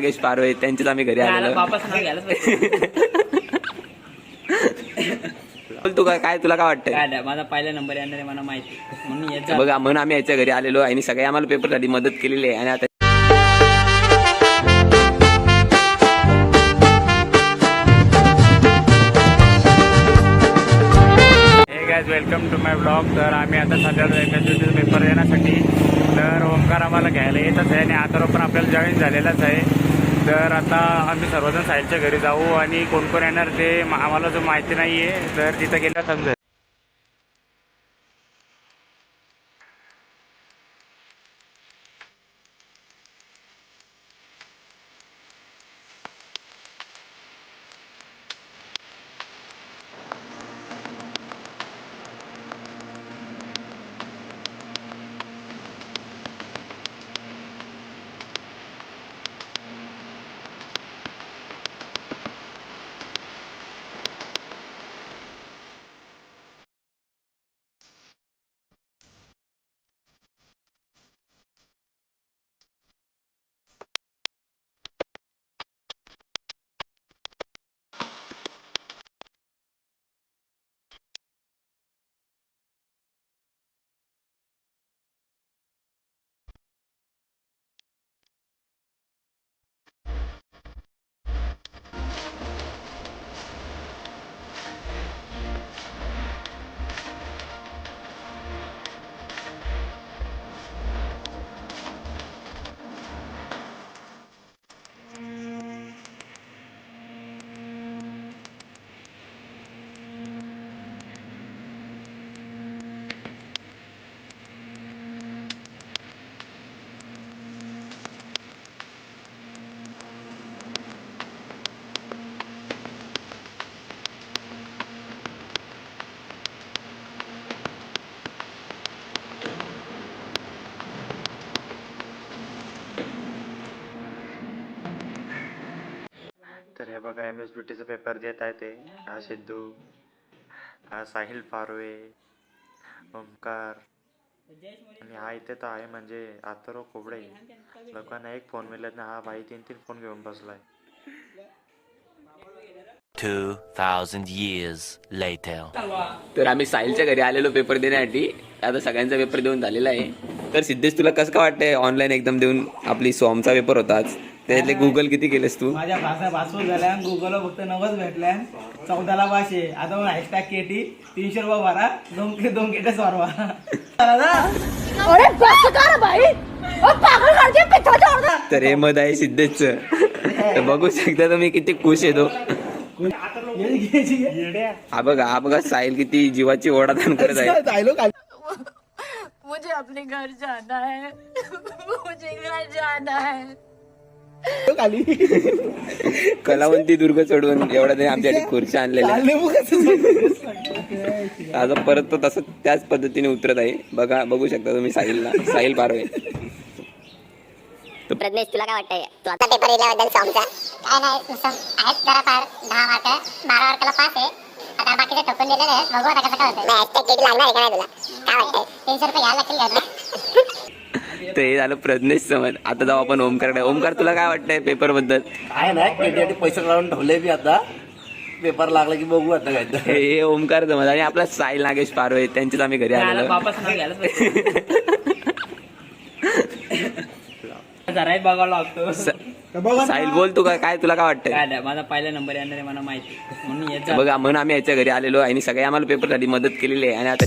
नागेश पारवे त्यांच्याच आम्ही घरी आलेलो. बोल तू काय तुला काय वाटतं? माझा पहिला नंबर येणार आहे मला माहिती म्हणून बघा म्हणून आम्ही याच्या घरी आलेलो आणि सगळे आम्हाला पेपरसाठी मदत केलेली आहे. आणि आता वेलकम टू माय ब्लॉग. तर आम्ही आता सध्या एका पेपर देण्यासाठी तर ओमकार आम्हाला घ्यायला येतच आहे आणि आता पण आपल्याला जॉईन झालेलाच आहे. तर आता आम्ही सर्वजण साहिलच्या घरी जाऊ आणि कोण कोण येणार ते आम्हाला जो माहिती नाही आहे तर तिथं गेलं समजेल. तर हे बघा MSBTचा पेपर देत आहे ते हा सिद्धू, हा साहिल पारवे, ओमकार आणि हा इथे तर आहे म्हणजे आतरो कोबडे. लोकांना एक फोन मिळत ना, हा भाई 3 फोन घेऊन बसलाय. 2000 years later. तर आम्ही साहिलच्या घरी आलेलो पेपर देण्यासाठी. आता सगळ्यांचा पेपर देऊन झालेला आहे. तर सिद्धेश तुला कसं काय वाटतंय ऑनलाईन एकदम देऊन? आपली फॉर्मचा पेपर होताच त्यातले गुगल किती केलेस तू? माझ्या भाषा पासवर्ड झाल्या गुगलला फक्त 90 भेटल्या 14ला 500. आता मग हॅशटॅग केटी 300 रुपये भरा 2 केटे सरवा. तर हे मत आहे सिद्धेशचं. तर बघू शकता तुम्ही किती खुश येतो. हा बघा साहिल किती जीवाची ओढाताण करत आहे. मुझे अपने घर जाना है, मुझे घर जाना है. कलावंती दुर्ग सोडून एवढ्या तरी आमच्यासाठी खुर्च्या आणलेल्या. आता परत तो तसं त्याच पद्धतीने उतरत आहे. बघू शकता तुम्ही साहिल पारवे. प्रज्ञेश तुला काय वाटतंय? तू आता पेपर दिल्याबद्दल फॉर्मचा काय नाही आहेत जरा फार 10 मार्क 12 मार्काला पास आहे. आता बाकीचे ठोकून दिलेले आहेत. बघू आता कसं काय होतं. नाही हॅशटॅग केटी लागणार आहे का नाही तुला? काय वाटतंय? 300 रुपये घ्यायला लागतील घरला. तर हे झालं प्रज्ञेश समज. आता जाऊ आपण ओमकारकडे. ओमकार तुला काय वाटतंय पेपर बद्दल? काय नाही केटीसाठी पैसे लावून ठेवले मी. आता पेपर लागला की बघू आता काय. हे ओमकार समज आणि आपला साहिल नागेश पारवे त्यांच्याच आम्ही घरी आलेलो. बघावं लागतो. साहिल बोल तू काय तुला काय वाटतंय? माझा पहिला नंबर येणार आहे मला माहिती म्हणून बघा म्हणून आम्ही याच्या घरी आलेलो आणि सगळे आम्हाला पेपरसाठी मदत केलेली आहे. आणि आता